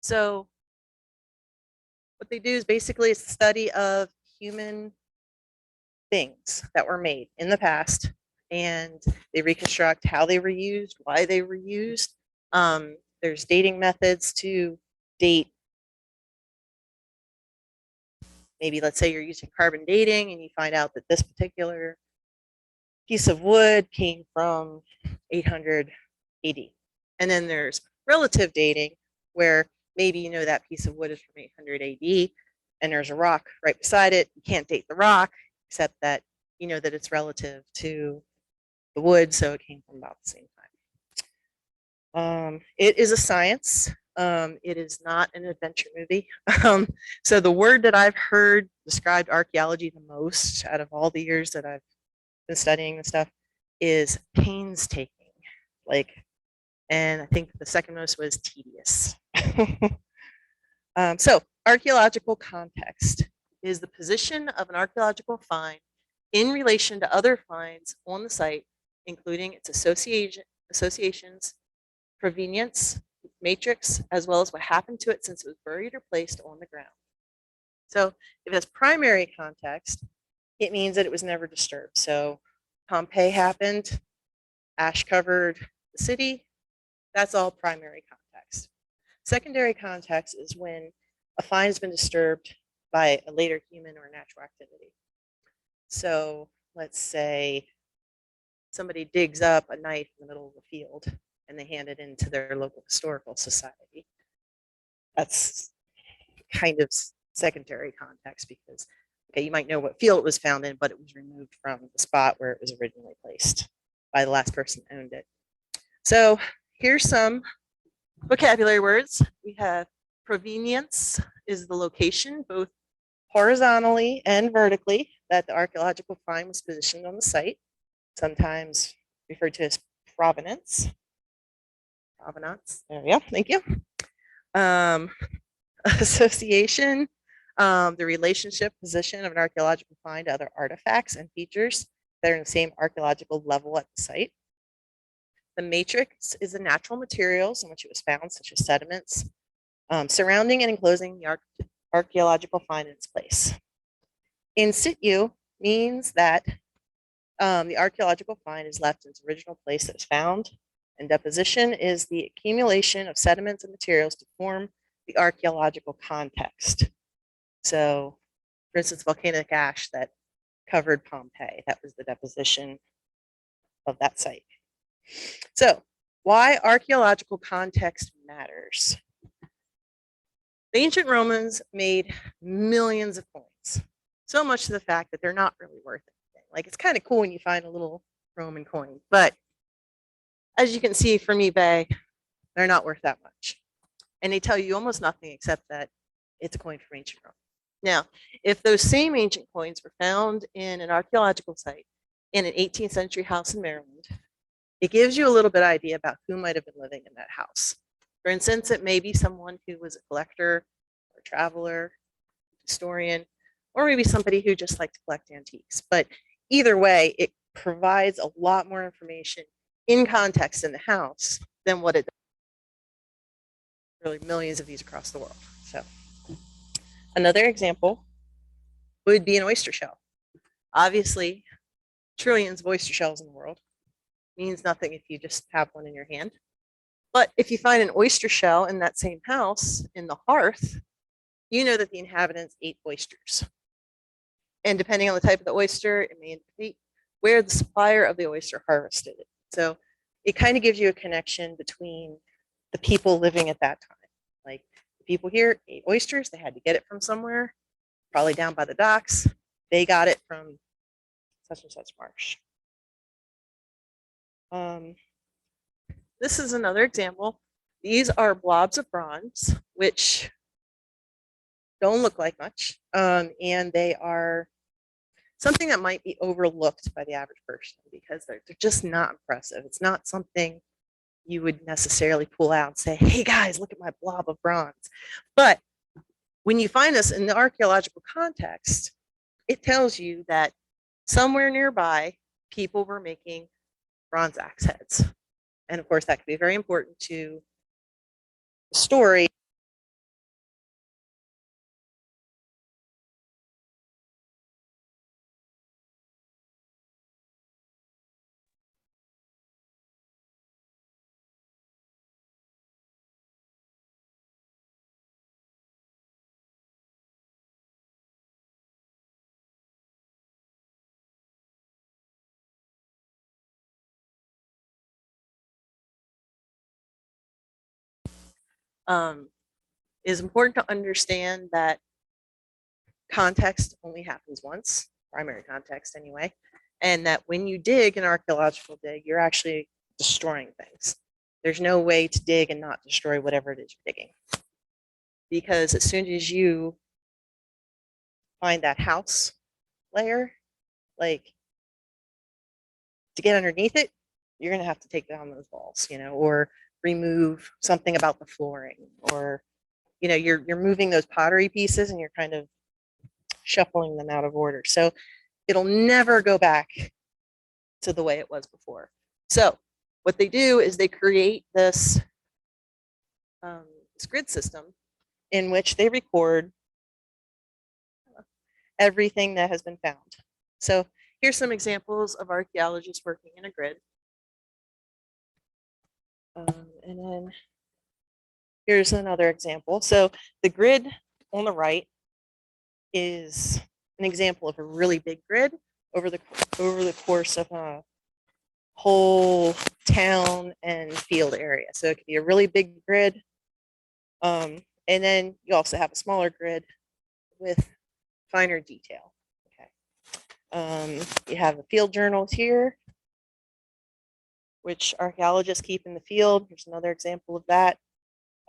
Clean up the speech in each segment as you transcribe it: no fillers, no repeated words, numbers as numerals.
So what they do is basically it's a study of human things that were made in the past, and they reconstruct how they were used, why they were used. There's dating methods to date. Maybe let's say you're using carbon dating and you find out that this particular piece of wood came from 800 AD. And then there's relative dating, where maybe you know that piece of wood is from 800 AD and there's a rock right beside it. You can't date the rock, except that you know that it's relative to the wood, so it came from about the same time. It is a science. It is not an adventure movie. So the word that I've heard described archaeology the most out of all the years that I've been studying this stuff is painstaking. Like, and I think the second most was tedious. So archaeological context is the position of an archaeological find in relation to other finds on the site, including its associations, provenience, matrix, as well as what happened to it since it was buried or placed on the ground. So if it has primary context, it means that it was never disturbed. So Pompeii happened, ash covered the city. That's all primary context. Secondary context is when a find has been disturbed by a later human or natural activity. So let's say somebody digs up a knife in the middle of the field and they hand it into their local historical society. That's kind of secondary context because, okay, you might know what field it was found in, but it was removed from the spot where it was originally placed by the last person who owned it. So here's some vocabulary words. We have provenience is the location, both horizontally and vertically, that the archaeological find was positioned on the site, sometimes referred to as provenance. Provenance, there we go, thank you. Association, the relationship position of an archaeological find to other artifacts and features that are in the same archaeological level at the site. The matrix is the natural materials in which it was found, such as sediments, surrounding and enclosing the archaeological find in its place. In situ means that the archaeological find is left in its original place that was found, and deposition is the accumulation of sediments and materials to form the archaeological context. So, for instance, volcanic ash that covered Pompeii, that was the deposition of that site. So, why archaeological context matters. The ancient Romans made millions of coins, so much to the fact that they're not really worth anything. Like, it's kind of cool when you find a little Roman coin, but as you can see from eBay, they're not worth that much. And they tell you almost nothing except that it's a coin from ancient Rome. Now, if those same ancient coins were found in an archaeological site in an 18th century house in Maryland, it gives you a little bit idea about who might have been living in that house. For instance, it may be someone who was a collector or a traveler, historian, or maybe somebody who just liked to collect antiques. But either way, it provides a lot more information in context in the house than what it does. Really millions of these across the world. So another example would be an oyster shell. Obviously, trillions of oyster shells in the world means nothing if you just have one in your hand. But if you find an oyster shell in that same house in the hearth, you know that the inhabitants ate oysters. And depending on the type of the oyster, it may indicate where the supplier of the oyster harvested it. So it kind of gives you a connection between the people living at that time. Like, the people here ate oysters, they had to get it from somewhere, probably down by the docks. They got it from such and such marsh. This is another example. These are blobs of bronze, which don't look like much, and they are something that might be overlooked by the average person because they're just not impressive. It's not something you would necessarily pull out and say, hey guys, look at my blob of bronze. But when you find this in the archaeological context, it tells you that somewhere nearby, people were making bronze axe heads. And of course, that could be very important to the story It is important to understand that context only happens once, primary context anyway, and that when you dig an archaeological dig, you're actually destroying things. There's no way to dig and not destroy whatever it is you're digging. Because as soon as you find that house layer, like to get underneath it, you're going to have to take down those walls, or remove something about the flooring, or you're moving those pottery pieces and you're kind of shuffling them out of order. So it'll never go back to the way it was before. So what they do is they create this grid system in which they record everything that has been found. So here's some examples of archaeologists working in a grid. And then here's another example. So the grid on the right is an example of a really big grid over the course of a whole town and field area. So it could be a really big grid. And then you also have a smaller grid with finer detail. Okay. You have the field journals here, which archaeologists keep in the field. Here's another example of that.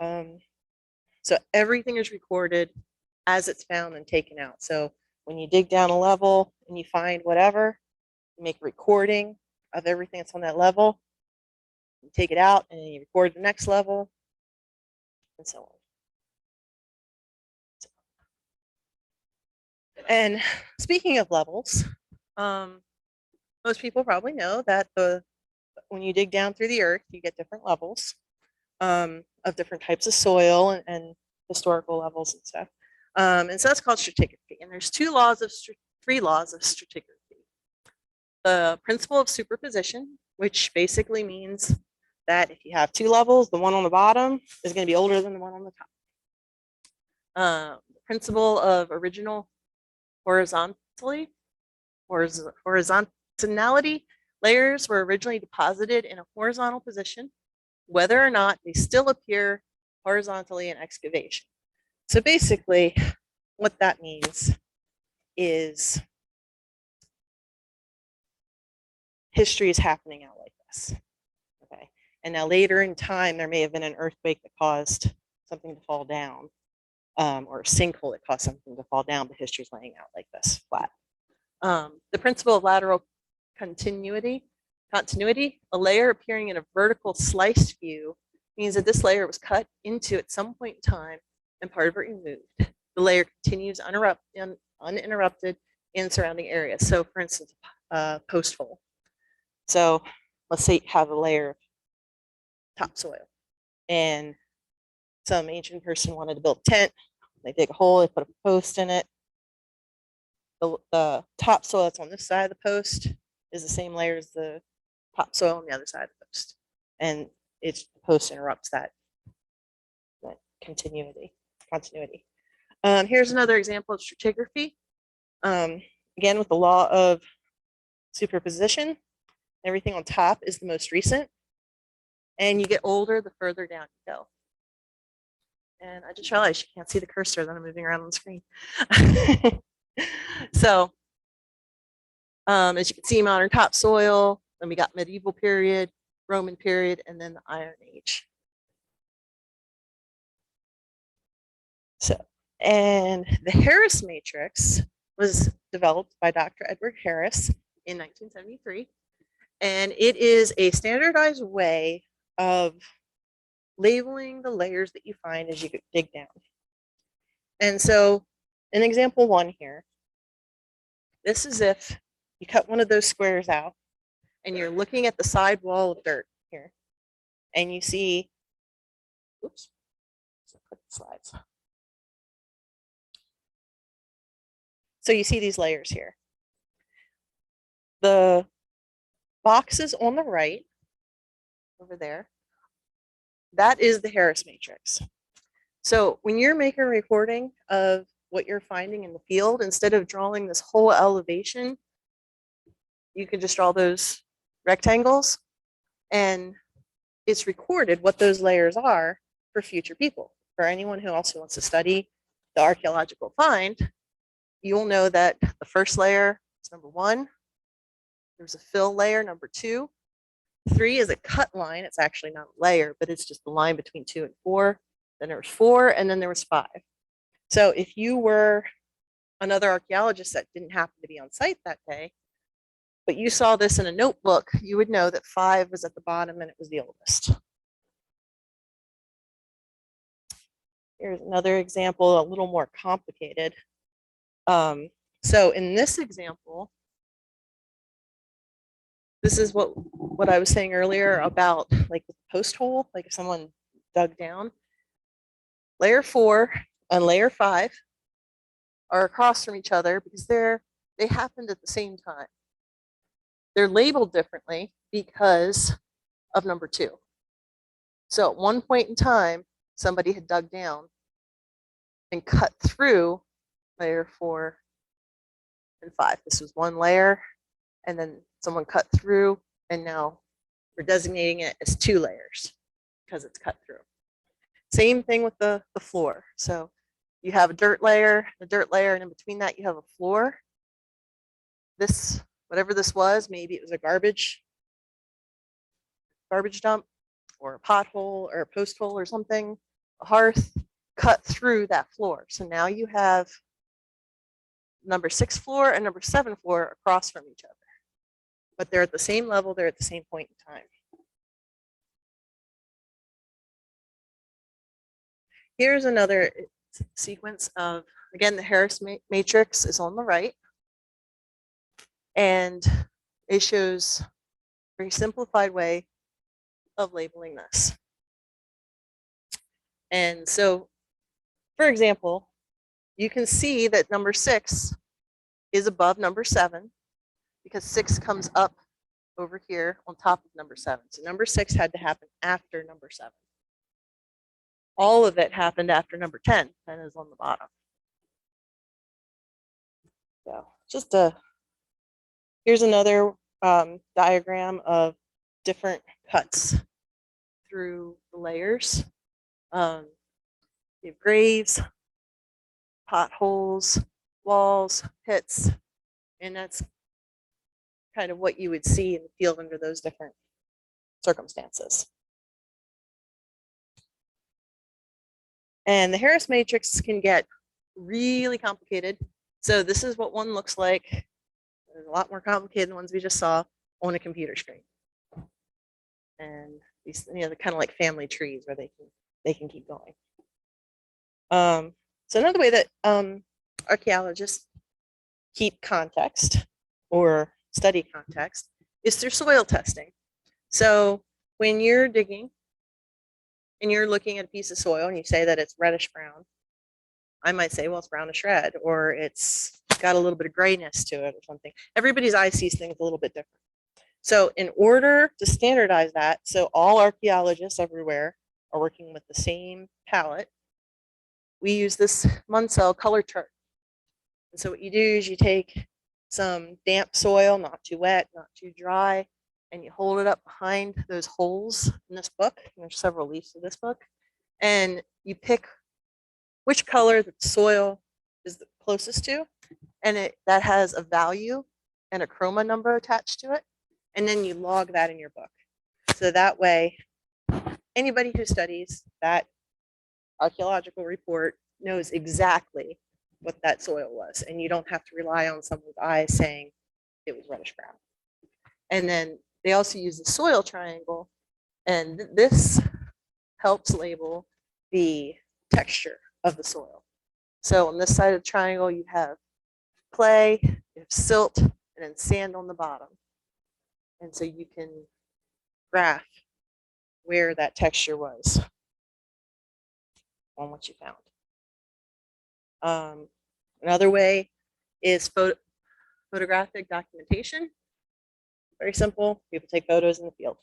So everything is recorded as it's found and taken out. So when you dig down a level and you find whatever, you make a recording of everything that's on that level, you take it out and then you record the next level, and so on. And speaking of levels, most people probably know that when you dig down through the earth, you get different levels of different types of soil and historical levels and stuff. And so that's called stratigraphy. And there's three laws of stratigraphy. The principle of superposition, which basically means that if you have two levels, the one on the bottom is going to be older than the one on the top. The principle of original horizontality. Layers were originally deposited in a horizontal position, whether or not they still appear horizontally in excavation. So basically, what that means is history is happening out like this. Okay. And now later in time, there may have been an earthquake that caused something to fall down, or a sinkhole that caused something to fall down, but history is laying out like this, flat. The principle of lateral continuity, a layer appearing in a vertical sliced view means that this layer was cut into at some point in time and part of it removed. The layer continues uninterrupted in surrounding areas. So for instance, post hole. So let's say you have a layer of topsoil and some ancient person wanted to build a tent. They dig a hole, they put a post in it. The topsoil that's on this side of the post is the same layer as the topsoil on the other side of the post. And the post interrupts that continuity. Here's another example of stratigraphy. Again, with the law of superposition, everything on top is the most recent. And you get older the further down you go. And I just realized you can't see the cursor that I'm moving around on the screen. So, as you can see, modern topsoil, then we got medieval period, Roman period, and then the Iron Age. So, and the Harris matrix was developed by Dr. Edward Harris in 1973. And it is a standardized way of labeling the layers that you find as you dig down. And so in example 1 here, this is if you cut one of those squares out and you're looking at the side wall of dirt here and you see, oops, click the slides. So you see these layers here. The boxes on the right over there, that is the Harris matrix. So when you're making a recording of what you're finding in the field, instead of drawing this whole elevation, you can just draw those rectangles and it's recorded what those layers are for future people. For anyone who also wants to study the archaeological find, you'll know that the first layer is number 1. There's a fill layer, number 2. 3 is a cut line. It's actually not a layer, but it's just the line between 2 and 4. Then there was 4, and then there was 5. So if you were another archaeologist that didn't happen to be on site that day, but you saw this in a notebook, you would know that 5 was at the bottom and it was the oldest. Here's another example, a little more complicated. So in this example, this is what I was saying earlier about like the post hole, like if someone dug down. Layer 4 and layer 5 are across from each other because they happened at the same time. They're labeled differently because of number 2. So at one point in time, somebody had dug down and cut through layer 4 and 5. This was one layer, and then someone cut through, and now we're designating it as 2 layers because it's cut through. Same thing with the floor. So you have a dirt layer, and in between that you have a floor. This, whatever this was, maybe it was a garbage dump or a pothole or a post hole or something, a hearth, cut through that floor. So now you have number 6 floor and number 7 floor across from each other. But they're at the same level, they're at the same point in time. Here's another sequence of, again, the Harris matrix is on the right. And it shows a very simplified way of labeling this. And so, for example, you can see that number 6 is above number 7 because 6 comes up over here on top of number 7. So number 6 had to happen after number 7. All of it happened after number 10. 10 is on the bottom. So just here's another diagram of different cuts through the layers. You have graves, potholes, walls, pits, and that's kind of what you would see in the field under those different circumstances. And the Harris matrix can get really complicated. So this is what one looks like. It's a lot more complicated than the ones we just saw on a computer screen. And these, you know, they're kind of like family trees where they can keep going. So another way that archaeologists keep context or study context is through soil testing. So when you're digging and you're looking at a piece of soil and you say that it's reddish brown, I might say, well, it's brownish red, or it's got a little bit of grayness to it or something. Everybody's eye sees things a little bit different. So in order to standardize that, so all archaeologists everywhere are working with the same palette, we use this Munsell color chart. And so what you do is you take some damp soil, not too wet, not too dry, and you hold it up behind those holes in this book. And there's several leaves of this book. And you pick which color the soil is the closest to, and that has a value and a chroma number attached to it. And then you log that in your book. So that way, anybody who studies that archaeological report knows exactly what that soil was, and you don't have to rely on someone's eyes saying it was reddish brown. And then they also use the soil triangle, and this helps label the texture of the soil. So on this side of the triangle, you have clay, you have silt, and then sand on the bottom. And so you can graph where that texture was on what you found. Another way is photographic documentation. Very simple. People take photos in the field.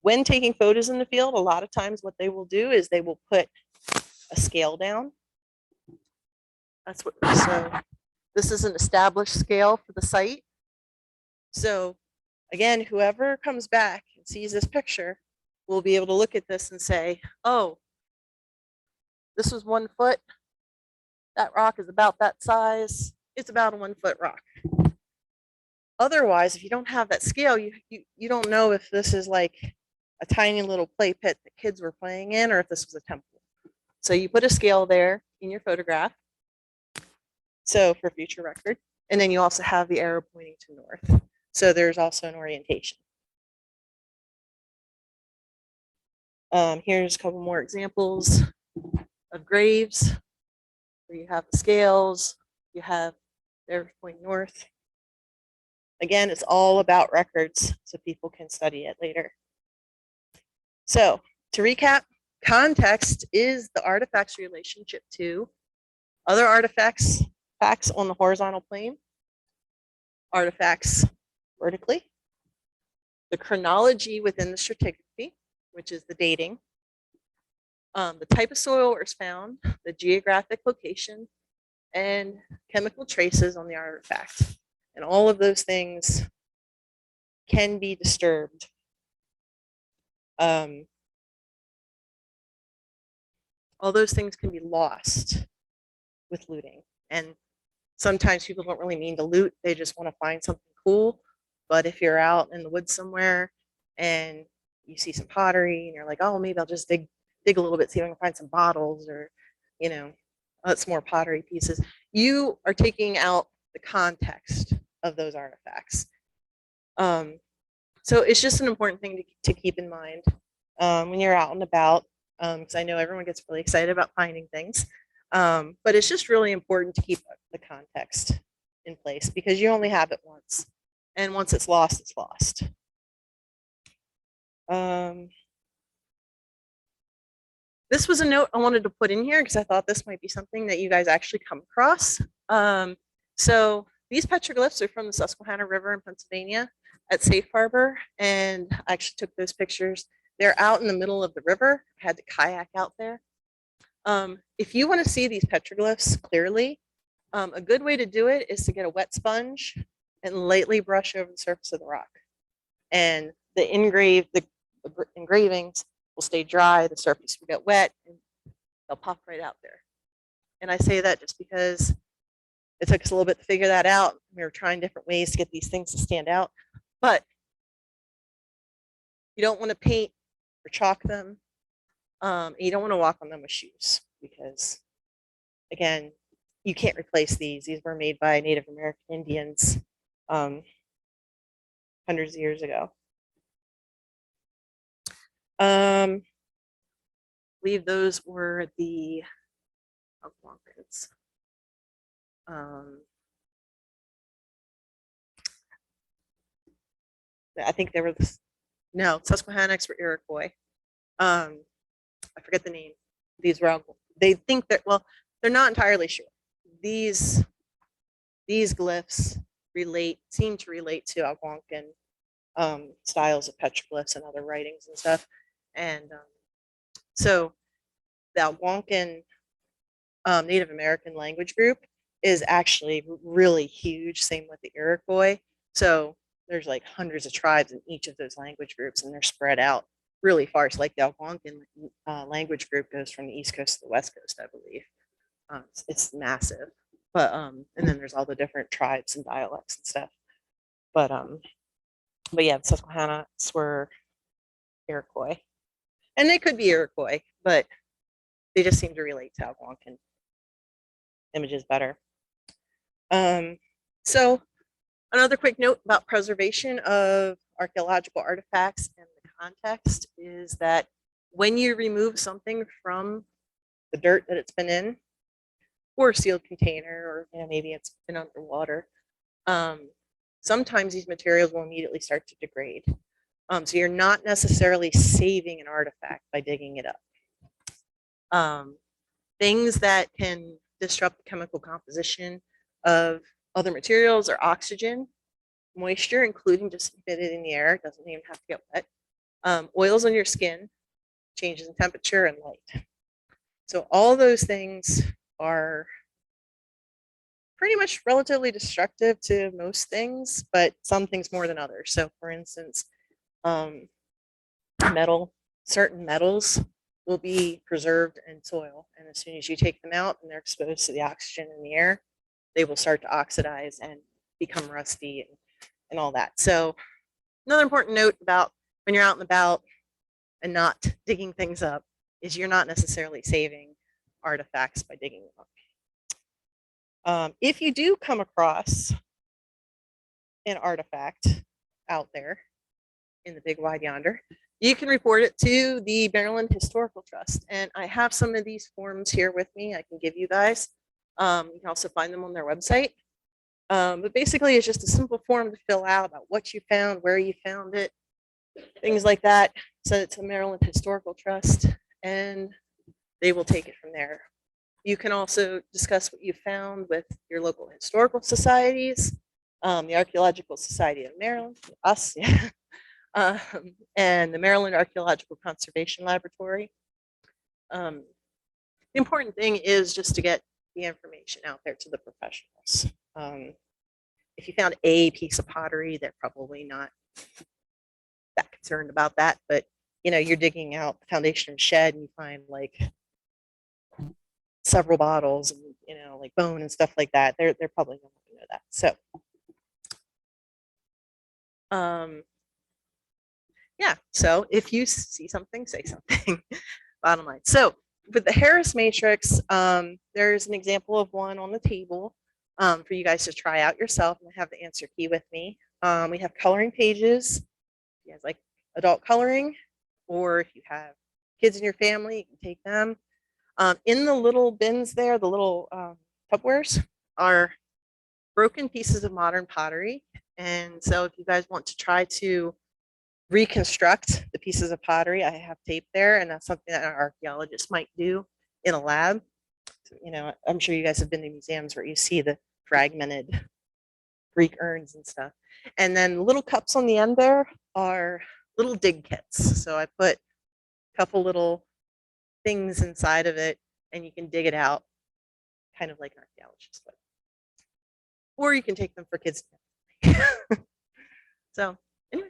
When taking photos in the field, a lot of times what they will do is they will put a scale down. That's what, so this is an established scale for the site. So again, whoever comes back and sees this picture will be able to look at this and say, oh, this was 1 foot. That rock is about that size. It's about a 1 foot rock. Otherwise, if you don't have that scale, you don't know if this is like a tiny little play pit that kids were playing in or if this was a temple. So you put a scale there in your photograph. So for future record. And then you also have the arrow pointing to north. So there's also an orientation. Here's a couple more examples of graves where you have the scales, you have arrows pointing north. Again, it's all about records so people can study it later. So to recap, context is the artifact's relationship to other artifacts on the horizontal plane, artifacts vertically, the chronology within the stratigraphy, which is the dating, the type of soil where it's found, the geographic location, and chemical traces on the artifact. And all of those things can be disturbed. All those things can be lost with looting. And sometimes people don't really mean to loot, they just want to find something cool. But if you're out in the woods somewhere and you see some pottery and you're like, oh, maybe I'll just dig a little bit, see if I can find some bottles or, you know, some more pottery pieces. You are taking out the context of those artifacts. So it's just an important thing to keep in mind when you're out and about, because I know everyone gets really excited about finding things. But it's just really important to keep the context in place because you only have it once. And once it's lost, it's lost. This was a note I wanted to put in here because I thought this might be something that you guys actually come across. So these petroglyphs are from the Susquehanna River in Pennsylvania at Safe Harbor, and I actually took those pictures. They're out in the middle of the river. I had to kayak out there. If you want to see these petroglyphs clearly, a good way to do it is to get a wet sponge and lightly brush over the surface of the rock. And the engravings will stay dry, the surface will get wet, and they'll pop right out there. And I say that just because it took us a little bit to figure that out. We were trying different ways to get these things to stand out. But you don't want to paint or chalk them. You don't want to walk on them with shoes because, again, you can't replace these. These were made by Native American Indians hundreds of years ago. I believe those were the Algonquins. I think they were no, Susquehannocks were Iroquois. I forget the name. These were they think that, well, they're not entirely sure. These glyphs seem to relate to Algonquin styles of petroglyphs and other writings and stuff. And so the Algonquin Native American language group is actually really huge, same with the Iroquois. So there's like hundreds of tribes in each of those language groups, and they're spread out really far. So like the Algonquin language group goes from the East Coast to the West Coast, I believe. It's massive. But and then there's all the different tribes and dialects and stuff. But yeah, the Susquehannocks were Iroquois. And they could be Iroquois, but they just seem to relate to Algonquin images better. So another quick note about preservation of archaeological artifacts and the context is that when you remove something from the dirt that it's been in, or a sealed container, or maybe it's been underwater, sometimes these materials will immediately start to degrade. So you're not necessarily saving an artifact by digging it up. Things that can disrupt the chemical composition of other materials are oxygen, moisture, including just emitted in the air, it doesn't even have to get wet, oils on your skin, changes in temperature, and light. So all those things are pretty much relatively destructive to most things, but some things more than others. So for instance, metal certain metals will be preserved in soil. And as soon as you take them out and they're exposed to the oxygen in the air, they will start to oxidize and become rusty and all that. So another important note about when you're out and about and not digging things up is you're not necessarily saving artifacts by digging them up. If you do come across an artifact out there in the big wide yonder, you can report it to the Maryland Historical Trust. And I have some of these forms here with me I can give you guys. You can also find them on their website. But basically, it's just a simple form to fill out about what you found, where you found it, things like that. Send it to the Maryland Historical Trust, and they will take it from there. You can also discuss what you found with your local historical societies, the Archaeological Society of Maryland, us, yeah, and the Maryland Archaeological Conservation Laboratory. The important thing is just to get the information out there to the professionals. If you found a piece of pottery, they're probably not that concerned about that, but you're digging out the foundation of a shed and you find like several bottles and like bone and stuff like that, they're probably going to know that. So yeah, so if you see something, say something. Bottom line. So with the Harris matrix, there's an example of one on the table for you guys to try out yourself. And I have the answer key with me. We have coloring pages. If you guys like adult coloring, or if you have kids in your family, you can take them. In the little bins there, the little Tupperwares are broken pieces of modern pottery. And so if you guys want to try to reconstruct the pieces of pottery, I have tape there, and that's something that an archaeologist might do in a lab. I'm sure you guys have been to museums where you see the fragmented Greek urns and stuff. And then little cups on the end there are little dig kits. So I put a couple little things inside of it, and you can dig it out, kind of like an archaeologist would. Or you can take them for kids. So anyway.